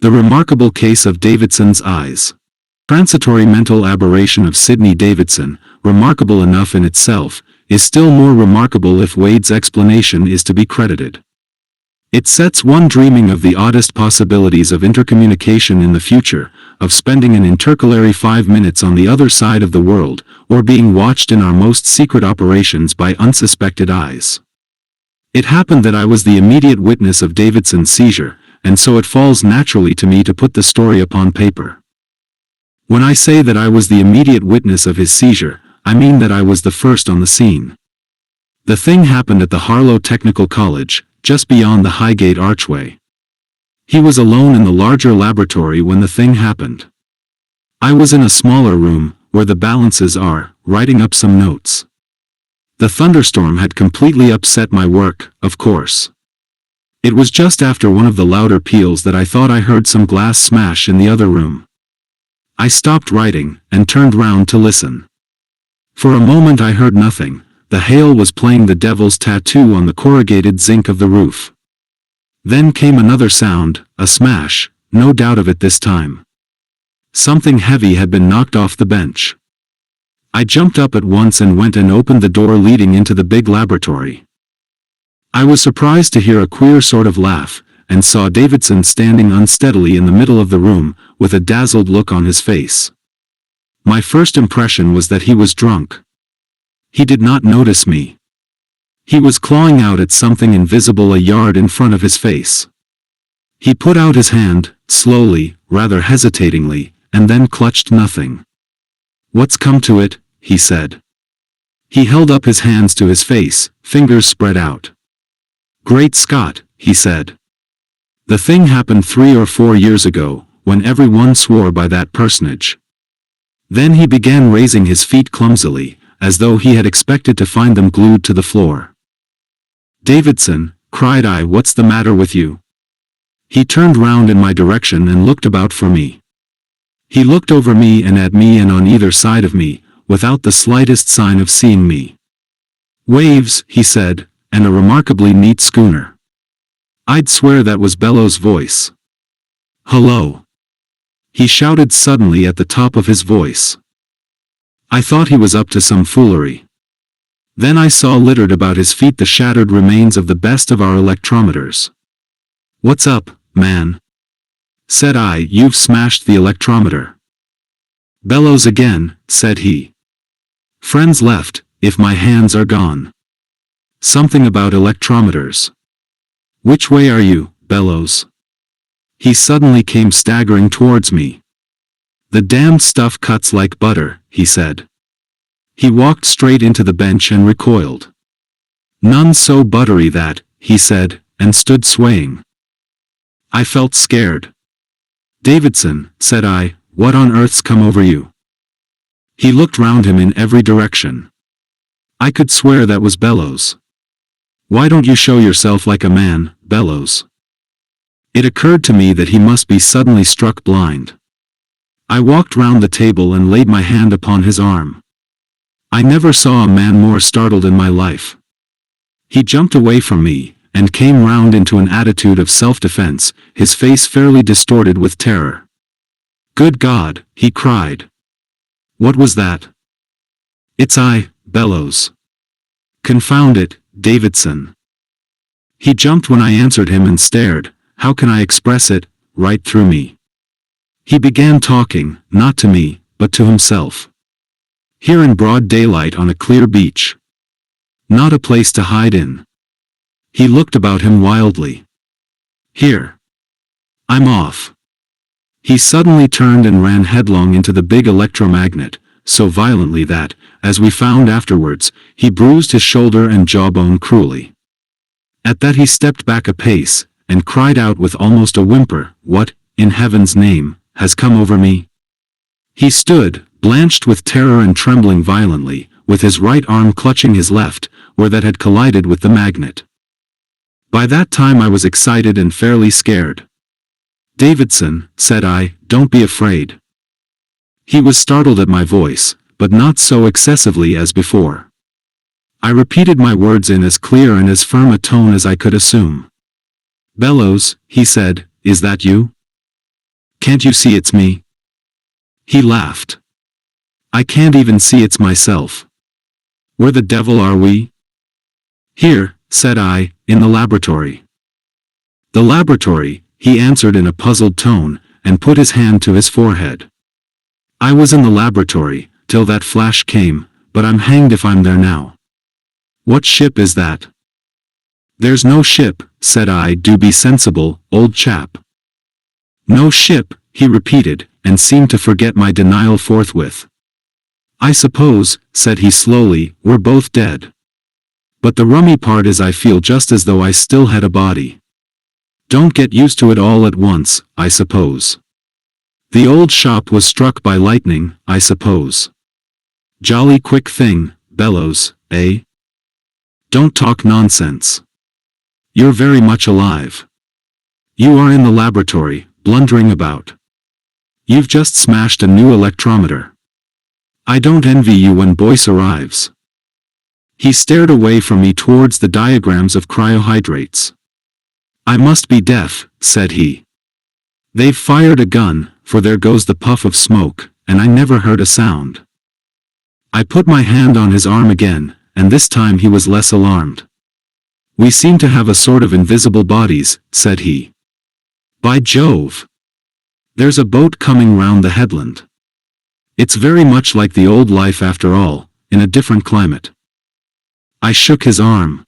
The remarkable case of Davidson's eyes. Transitory mental aberration of Sidney Davidson, remarkable enough in itself, is still more remarkable if Wade's explanation is to be credited. It sets one dreaming of the oddest possibilities of intercommunication in the future, of spending an intercalary 5 minutes on the other side of the world, or being watched in our most secret operations by unsuspected eyes. It happened that I was the immediate witness of Davidson's seizure, and so it falls naturally to me to put the story upon paper. When I say that I was the immediate witness of his seizure, I mean that I was the first on the scene. The thing happened at the Harlow Technical College, just beyond the Highgate archway. He was alone in the larger laboratory when the thing happened. I was in a smaller room, where the balances are, writing up some notes. The thunderstorm had completely upset my work, of course. It was just after one of the louder peals that I thought I heard some glass smash in the other room. I stopped writing, and turned round to listen. For a moment I heard nothing. The hail was playing the devil's tattoo on the corrugated zinc of the roof. Then came another sound, a smash, no doubt of it this time. Something heavy had been knocked off the bench. I jumped up at once and went and opened the door leading into the big laboratory. I was surprised to hear a queer sort of laugh, and saw Davidson standing unsteadily in the middle of the room, with a dazzled look on his face. My first impression was that he was drunk. He did not notice me. He was clawing out at something invisible a yard in front of his face. He put out his hand, slowly, rather hesitatingly, and then clutched nothing. "What's come to it?" he said. He held up his hands to his face, fingers spread out. "Great Scott," he said. "The thing happened 3 or 4 years ago, when everyone swore by that personage." Then he began raising his feet clumsily, as though he had expected to find them glued to the floor. "Davidson," cried I, "what's the matter with you?" He turned round in my direction and looked about for me. He looked over me and at me and on either side of me, without the slightest sign of seeing me. "Waves," he said, "and a remarkably neat schooner." I'd swear that was Bellows' voice. "Hello!" he shouted suddenly at the top of his voice. I thought he was up to some foolery. Then I saw littered about his feet the shattered remains of the best of our electrometers. "What's up, man?" said I. "You've smashed the electrometer." "Bellows again," said he. "Friends left, if my hands are gone." "Something about electrometers." "Which way are you, Bellows?" He suddenly came staggering towards me. "The damned stuff cuts like butter," he said. He walked straight into the bench and recoiled. "None so buttery that," he said, and stood swaying. I felt scared. "Davidson," said I, "what on earth's come over you?" He looked round him in every direction. I could swear that was Bellows. "Why don't you show yourself like a man, Bellows?" It occurred to me that he must be suddenly struck blind. I walked round the table and laid my hand upon his arm. I never saw a man more startled in my life. He jumped away from me, and came round into an attitude of self-defense, his face fairly distorted with terror. "Good God!" he cried. "What was that?" "It's I, Bellows." "Confound it, Davidson." He jumped when I answered him and stared, how can I express it, right through me. He began talking, not to me, but to himself. Here in broad daylight on a clear beach. Not a place to hide in. He looked about him wildly. "Here. I'm off." He suddenly turned and ran headlong into the big electromagnet, so violently that, as we found afterwards, he bruised his shoulder and jawbone cruelly. At that he stepped back a pace, and cried out with almost a whimper, "What, in heaven's name, has come over me?" He stood, blanched with terror and trembling violently, with his right arm clutching his left, where that had collided with the magnet. By that time I was excited and fairly scared. "Davidson," said I, "don't be afraid." He was startled at my voice, but not so excessively as before. I repeated my words in as clear and as firm a tone as I could assume. "Bellows," he said, "is that you?" Can't you see it's me? He laughed. I can't even see it's myself. Where the devil are we? Here, said I, in the laboratory. The laboratory, he answered in a puzzled tone, and put his hand to his forehead. I was in the laboratory, till that flash came, but I'm hanged if I'm there now. What ship is that? There's no ship, said I. Do be sensible, old chap. No ship, he repeated, and seemed to forget my denial forthwith. I suppose, said he slowly, we're both dead. But the rummy part is I feel just as though I still had a body. Don't get used to it all at once, I suppose. The old shop was struck by lightning, I suppose. Jolly quick thing, Bellows, eh? Don't talk nonsense. You're very much alive. You are in the laboratory, blundering about. You've just smashed a new electrometer. I don't envy you when Boyce arrives. He stared away from me towards the diagrams of cryohydrates. I must be deaf, said he. They've fired a gun, for there goes the puff of smoke, and I never heard a sound. I put my hand on his arm again, and this time he was less alarmed. We seem to have a sort of invisible bodies, said he. By Jove! There's a boat coming round the headland. It's very much like the old life after all, in a different climate. I shook his arm.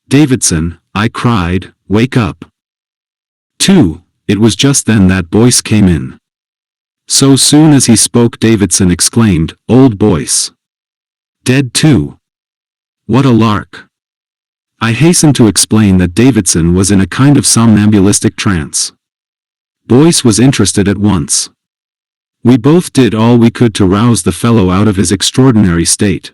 Davidson, I cried, wake up. 2. It was just then that Boyce came in. So soon as he spoke, Davidson exclaimed, Old Boyce. Dead too. What a lark. I hastened to explain that Davidson was in a kind of somnambulistic trance. Boyce was interested at once. We both did all we could to rouse the fellow out of his extraordinary state.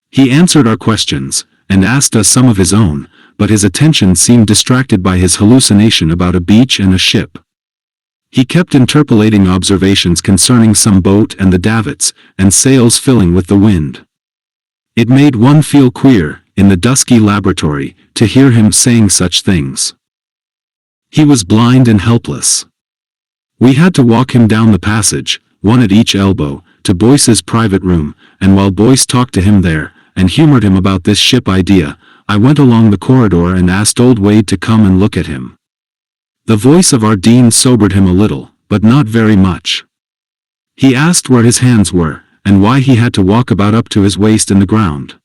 He answered our questions, and asked us some of his own, but his attention seemed distracted by his hallucination about a beach and a ship. He kept interpolating observations concerning some boat and the davits, and sails filling with the wind. It made one feel queer, in the dusky laboratory, to hear him saying such things. He was blind and helpless. We had to walk him down the passage, one at each elbow, to Boyce's private room, and while Boyce talked to him there, and humored him about this ship idea, I went along the corridor and asked old Wade to come and look at him. The voice of our dean sobered him a little, but not very much. He asked where his hands were, and why he had to walk about up to his waist in the ground.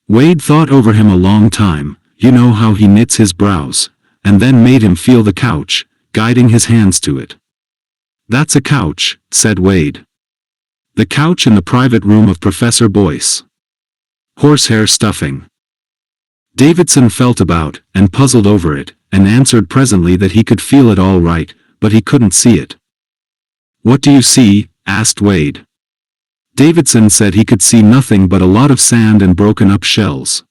Wade thought over him a long time, you know how he knits his brows, and then made him feel the couch, guiding his hands to it. That's a couch, said Wade. The couch in the private room of Professor Boyce. Horsehair stuffing. Davidson felt about, and puzzled over it, and answered presently that he could feel it all right, but he couldn't see it. What do you see? Asked Wade. Davidson said he could see nothing but a lot of sand and broken-up shells.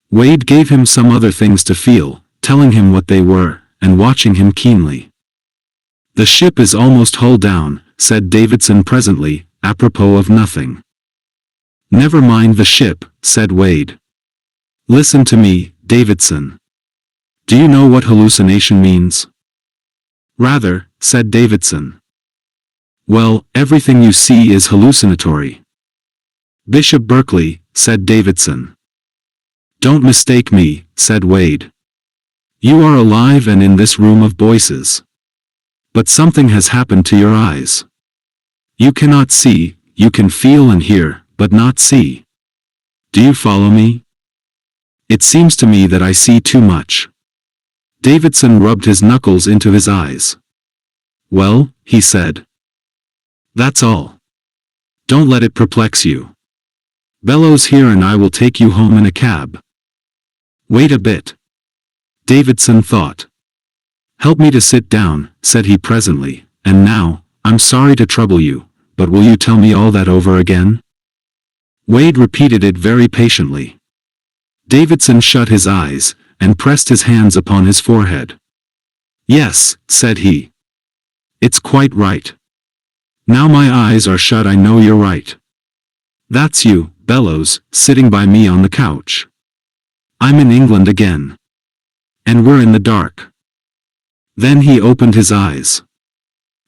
Wade gave him some other things to feel, telling him what they were, and watching him keenly. The ship is almost hull down, said Davidson presently, apropos of nothing. Never mind the ship, said Wade. Listen to me, Davidson. Do you know what hallucination means? Rather, said Davidson. Well, everything you see is hallucinatory. Bishop Berkeley, said Davidson. Don't mistake me, said Wade. You are alive and in this room of Boyce's. But something has happened to your eyes. You cannot see, you can feel and hear, but not see. Do you follow me? It seems to me that I see too much. Davidson rubbed his knuckles into his eyes. Well, he said. That's all. Don't let it perplex you. Bellows here and I will take you home in a cab. Wait a bit. Davidson thought. Help me to sit down, said he presently, and now, I'm sorry to trouble you, but will you tell me all that over again? Wade repeated it very patiently. Davidson shut his eyes, and pressed his hands upon his forehead. Yes, said he. It's quite right. Now my eyes are shut, I know you're right. That's you, Bellows, sitting by me on the couch. I'm in England again. And we're in the dark. Then he opened his eyes.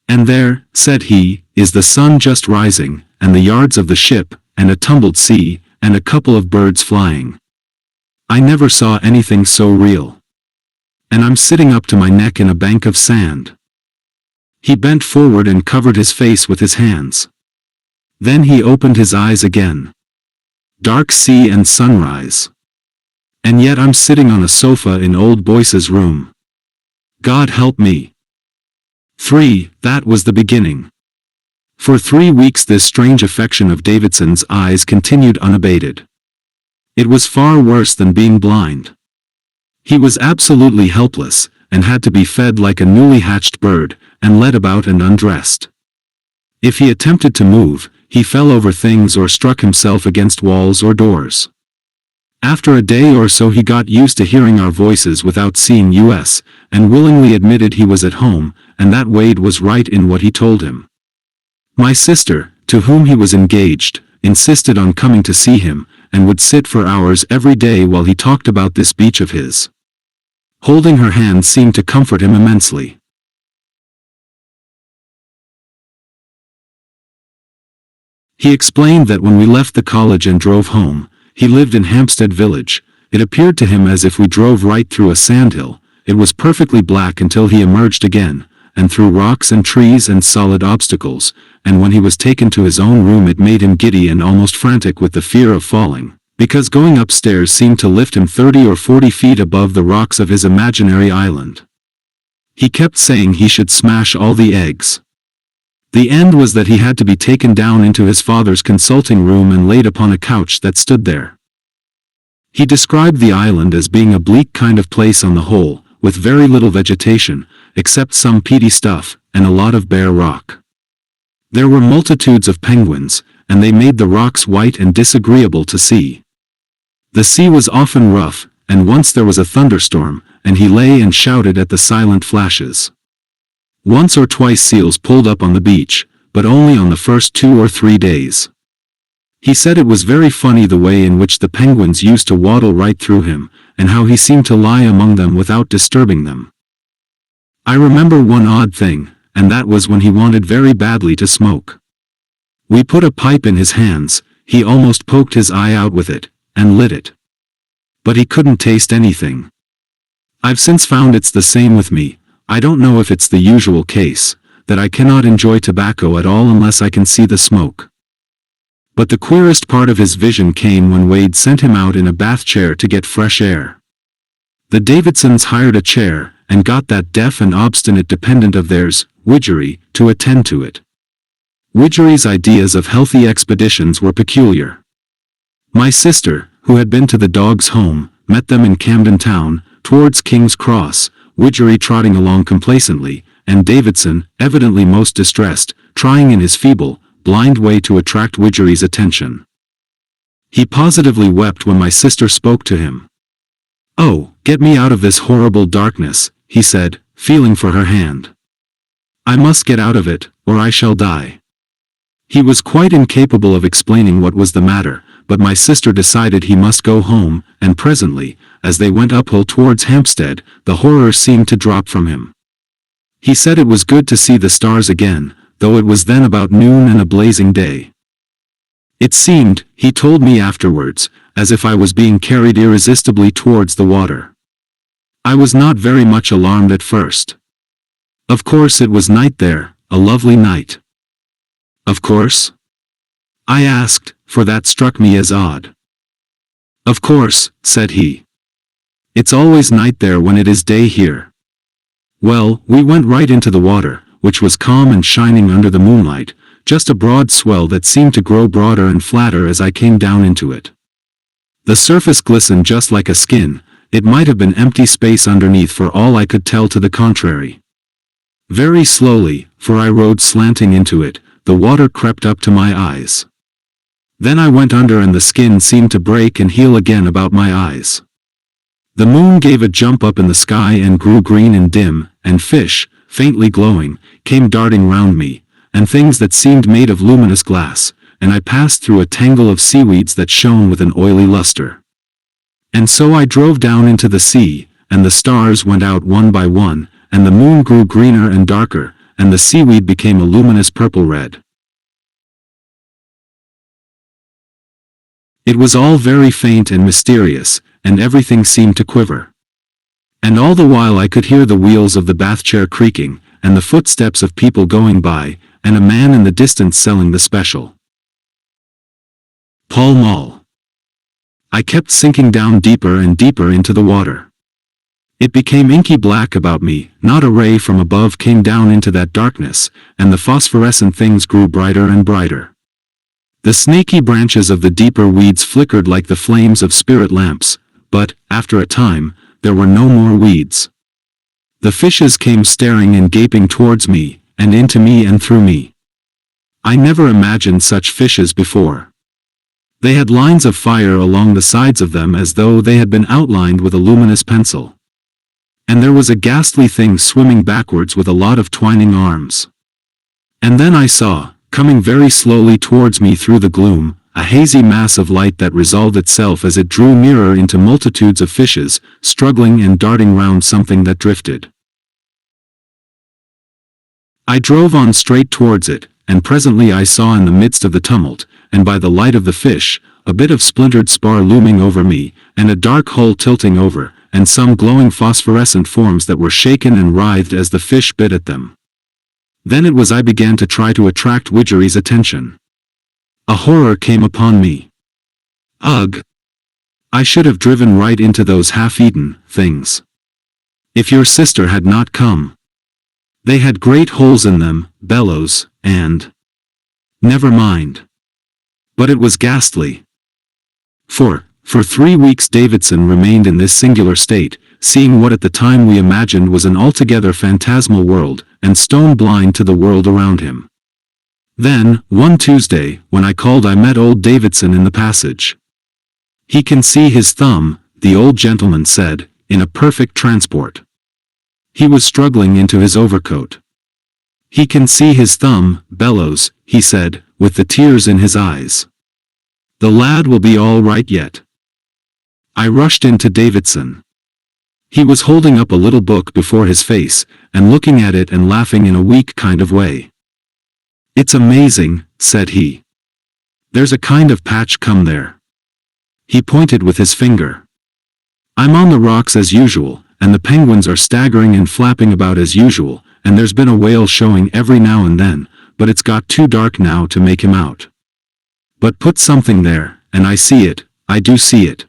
And there, said he, is the sun just rising, and the yards of the ship, and a tumbled sea, and a couple of birds flying. I never saw anything so real. And I'm sitting up to my neck in a bank of sand. He bent forward and covered his face with his hands. Then he opened his eyes again. Dark sea and sunrise. And yet I'm sitting on a sofa in old Boyce's room. God help me. 3. That was the beginning. For 3 weeks this strange affection of Davidson's eyes continued unabated. It was far worse than being blind. He was absolutely helpless, and had to be fed like a newly hatched bird, and led about and undressed. If he attempted to move, he fell over things or struck himself against walls or doors. After a day or so he got used to hearing our voices without seeing us, and willingly admitted he was at home, and that Wade was right in what he told him. My sister, to whom he was engaged, insisted on coming to see him, and would sit for hours every day while he talked about this beach of his. Holding her hand seemed to comfort him immensely. He explained that when we left the college and drove home, he lived in Hampstead Village. It appeared to him as if we drove right through a sandhill. It was perfectly black until he emerged again, and through rocks and trees and solid obstacles, and when he was taken to his own room it made him giddy and almost frantic with the fear of falling, because going upstairs seemed to lift him 30 or 40 feet above the rocks of his imaginary island. He kept saying he should smash all the eggs. The end was that he had to be taken down into his father's consulting room and laid upon a couch that stood there. He described the island as being a bleak kind of place on the whole, with very little vegetation, except some peaty stuff, and a lot of bare rock. There were multitudes of penguins, and they made the rocks white and disagreeable to see. The sea was often rough, and once there was a thunderstorm, and he lay and shouted at the silent flashes. Once or twice seals pulled up on the beach, but only on the first 2 or 3 days. He said it was very funny the way in which the penguins used to waddle right through him, and how he seemed to lie among them without disturbing them. I remember one odd thing, and that was when he wanted very badly to smoke. We put a pipe in his hands, he almost poked his eye out with it, and lit it. But he couldn't taste anything. I've since found it's the same with me. I don't know if it's the usual case, that I cannot enjoy tobacco at all unless I can see the smoke. But the queerest part of his vision came when Wade sent him out in a bath chair to get fresh air. The Davidsons hired a chair, and got that deaf and obstinate dependent of theirs, Widgery, to attend to it. Widgery's ideas of healthy expeditions were peculiar. My sister, who had been to the dog's home, met them in Camden Town, towards King's Cross, Widgery trotting along complacently, and Davidson, evidently most distressed, trying in his feeble, blind way to attract Widgery's attention. He positively wept when my sister spoke to him. "Oh, get me out of this horrible darkness," he said, feeling for her hand. "I must get out of it, or I shall die." He was quite incapable of explaining what was the matter, but my sister decided he must go home, and presently, as they went uphill towards Hampstead, the horror seemed to drop from him. He said it was good to see the stars again, though it was then about noon and a blazing day. It seemed, he told me afterwards, as if I was being carried irresistibly towards the water. I was not very much alarmed at first. Of course it was night there, a lovely night. Of course? I asked, for that struck me as odd. "Of course," said he. "It's always night there when it is day here." Well, we went right into the water, which was calm and shining under the moonlight, just a broad swell that seemed to grow broader and flatter as I came down into it. The surface glistened just like a skin. It might have been empty space underneath for all I could tell to the contrary. Very slowly, for I rode slanting into it, the water crept up to my eyes. Then I went under and the skin seemed to break and heal again about my eyes. The moon gave a jump up in the sky and grew green and dim, and fish, faintly glowing, came darting round me, and things that seemed made of luminous glass, and I passed through a tangle of seaweeds that shone with an oily luster. And so I drove down into the sea, and the stars went out one by one, and the moon grew greener and darker, and the seaweed became a luminous purple-red. It was all very faint and mysterious, and everything seemed to quiver. And all the while I could hear the wheels of the bath chair creaking, and the footsteps of people going by, and a man in the distance selling the special Pall Mall. I kept sinking down deeper and deeper into the water. It became inky black about me, not a ray from above came down into that darkness, and the phosphorescent things grew brighter and brighter. The snaky branches of the deeper weeds flickered like the flames of spirit lamps, but, after a time, there were no more weeds. The fishes came staring and gaping towards me, and into me and through me. I never imagined such fishes before. They had lines of fire along the sides of them as though they had been outlined with a luminous pencil. And there was a ghastly thing swimming backwards with a lot of twining arms. And then I saw, coming very slowly towards me through the gloom, a hazy mass of light that resolved itself as it drew nearer into multitudes of fishes, struggling and darting round something that drifted. I drove on straight towards it, and presently I saw in the midst of the tumult, and by the light of the fish, a bit of splintered spar looming over me, and a dark hull tilting over, and some glowing phosphorescent forms that were shaken and writhed as the fish bit at them. Then it was I began to try to attract Widgery's attention. A horror came upon me. Ugh! I should have driven right into those half-eaten things. If your sister had not come. They had great holes in them, bellows, and... Never mind. But it was ghastly. For 3 weeks Davidson remained in this singular state, seeing what at the time we imagined was an altogether phantasmal world, and stone-blind to the world around him. Then, one Tuesday, when I called I met old Davidson in the passage. He can see his thumb, the old gentleman said, in a perfect transport. He was struggling into his overcoat. He can see his thumb, bellows, he said, with the tears in his eyes. The lad will be all right yet. I rushed into Davidson. He was holding up a little book before his face, and looking at it and laughing in a weak kind of way. It's amazing, said he. There's a kind of patch come there. He pointed with his finger. I'm on the rocks as usual, and the penguins are staggering and flapping about as usual, and there's been a whale showing every now and then, but it's got too dark now to make him out. But put something there, and I see it, I do see it.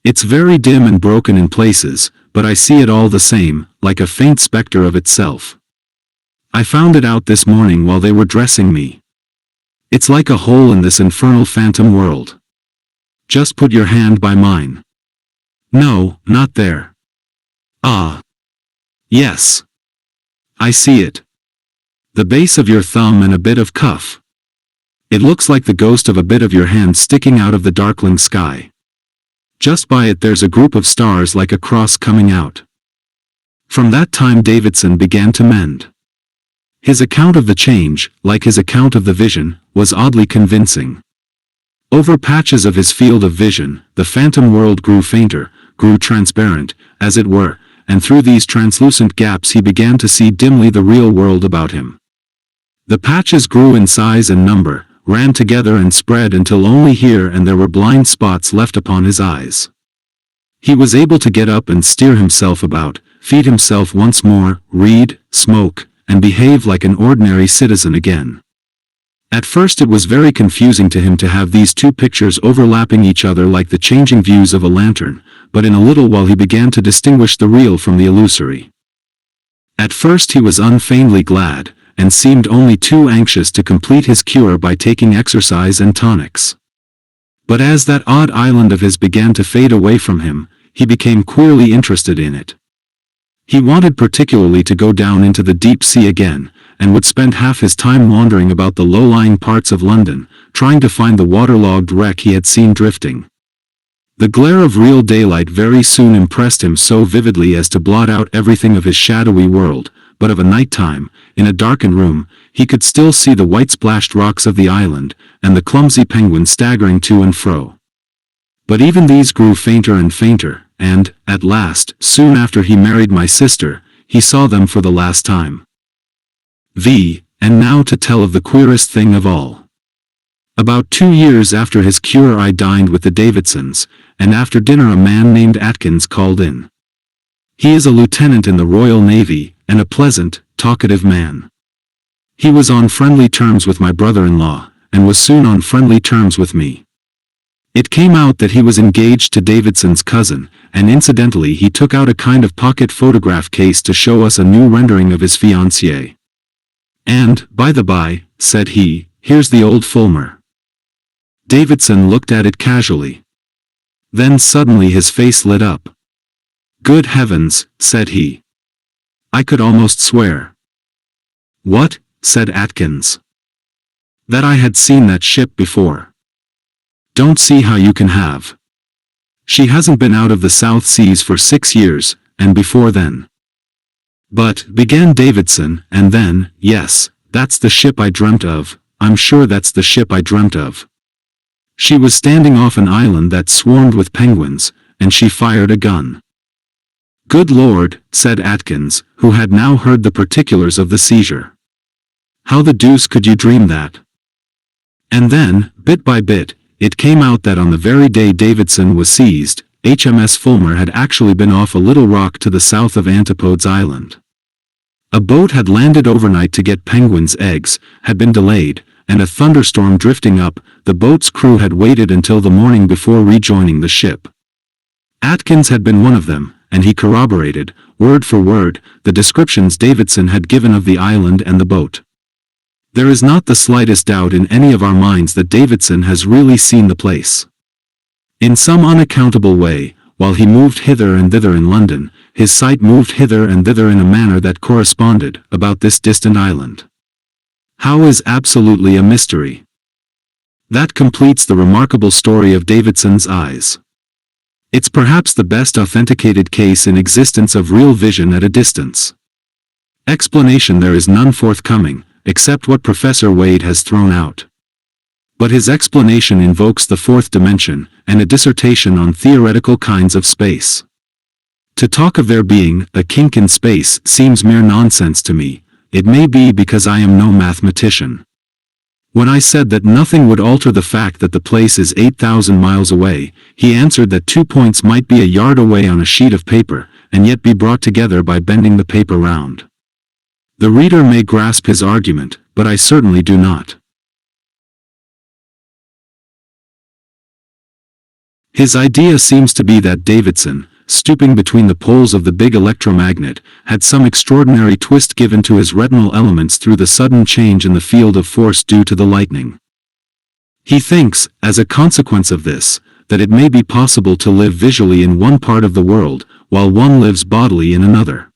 It's very dim and broken in places, but I see it all the same, like a faint spectre of itself. I found it out this morning while they were dressing me. It's like a hole in this infernal phantom world. Just put your hand by mine. No, not there. Ah. Yes. I see it. The base of your thumb and a bit of cuff. It looks like the ghost of a bit of your hand sticking out of the darkling sky. Just by it there's a group of stars like a cross coming out. From that time Davidson began to mend. His account of the change, like his account of the vision, was oddly convincing. Over patches of his field of vision, the phantom world grew fainter, grew transparent, as it were, and through these translucent gaps he began to see dimly the real world about him. The patches grew in size and number, ran together and spread until only here and there were blind spots left upon his eyes. He was able to get up and steer himself about, feed himself once more, read, smoke, and behave like an ordinary citizen again. At first it was very confusing to him to have these two pictures overlapping each other like the changing views of a lantern, but in a little while he began to distinguish the real from the illusory. At first he was unfeignedly glad, and seemed only too anxious to complete his cure by taking exercise and tonics. But as that odd island of his began to fade away from him, he became queerly interested in it. He wanted particularly to go down into the deep sea again, and would spend half his time wandering about the low-lying parts of London, trying to find the waterlogged wreck he had seen drifting. The glare of real daylight very soon impressed him so vividly as to blot out everything of his shadowy world, but of a night time, in a darkened room, he could still see the white-splashed rocks of the island, and the clumsy penguin staggering to and fro. But even these grew fainter and fainter, and, at last, soon after he married my sister, he saw them for the last time. And now to tell of the queerest thing of all. About 2 years after his cure I dined with the Davidsons, and after dinner a man named Atkins called in. He is a lieutenant in the Royal Navy, and a pleasant, talkative man. He was on friendly terms with my brother-in-law, and was soon on friendly terms with me. It came out that he was engaged to Davidson's cousin, and incidentally he took out a kind of pocket photograph case to show us a new rendering of his fiancée. "And, by the by," said he, "here's the old Fulmer." Davidson looked at it casually. Then suddenly his face lit up. "Good heavens," said he. "I could almost swear." "What?" said Atkins. "That I had seen that ship before." "Don't see how you can have. She hasn't been out of the South Seas for 6 years, and before then." "But," began Davidson, and then, "yes, that's the ship I dreamt of, I'm sure that's the ship I dreamt of. She was standing off an island that swarmed with penguins, and she fired a gun." "Good Lord," said Atkins, who had now heard the particulars of the seizure. "How the deuce could you dream that?" And then, bit by bit, it came out that on the very day Davidson was seized, HMS Fulmer had actually been off a little rock to the south of Antipodes Island. A boat had landed overnight to get penguins' eggs, had been delayed, and a thunderstorm drifting up, the boat's crew had waited until the morning before rejoining the ship. Atkins had been one of them, and he corroborated, word for word, the descriptions Davidson had given of the island and the boat. There is not the slightest doubt in any of our minds that Davidson has really seen the place. In some unaccountable way, while he moved hither and thither in London, his sight moved hither and thither in a manner that corresponded, about this distant island. How is absolutely a mystery. That completes the remarkable story of Davidson's eyes. It's perhaps the best authenticated case in existence of real vision at a distance. Explanation there is none forthcoming, except what Professor Wade has thrown out. But his explanation invokes the fourth dimension, and a dissertation on theoretical kinds of space. To talk of there being a kink in space seems mere nonsense to me. It may be because I am no mathematician. When I said that nothing would alter the fact that the place is 8,000 miles away, he answered that 2 points might be a yard away on a sheet of paper, and yet be brought together by bending the paper round. The reader may grasp his argument, but I certainly do not. His idea seems to be that Davidson, stooping between the poles of the big electromagnet, had some extraordinary twist given to his retinal elements through the sudden change in the field of force due to the lightning. He thinks, as a consequence of this, that it may be possible to live visually in one part of the world, while one lives bodily in another.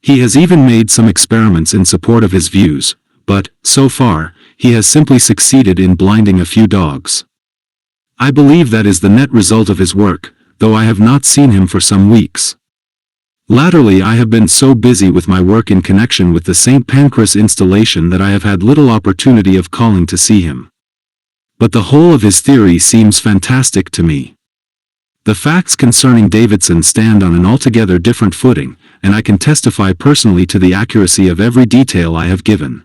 He has even made some experiments in support of his views, but, so far, he has simply succeeded in blinding a few dogs. I believe that is the net result of his work, though I have not seen him for some weeks. Latterly I have been so busy with my work in connection with the St. Pancras installation that I have had little opportunity of calling to see him. But the whole of his theory seems fantastic to me. The facts concerning Davidson stand on an altogether different footing, and I can testify personally to the accuracy of every detail I have given.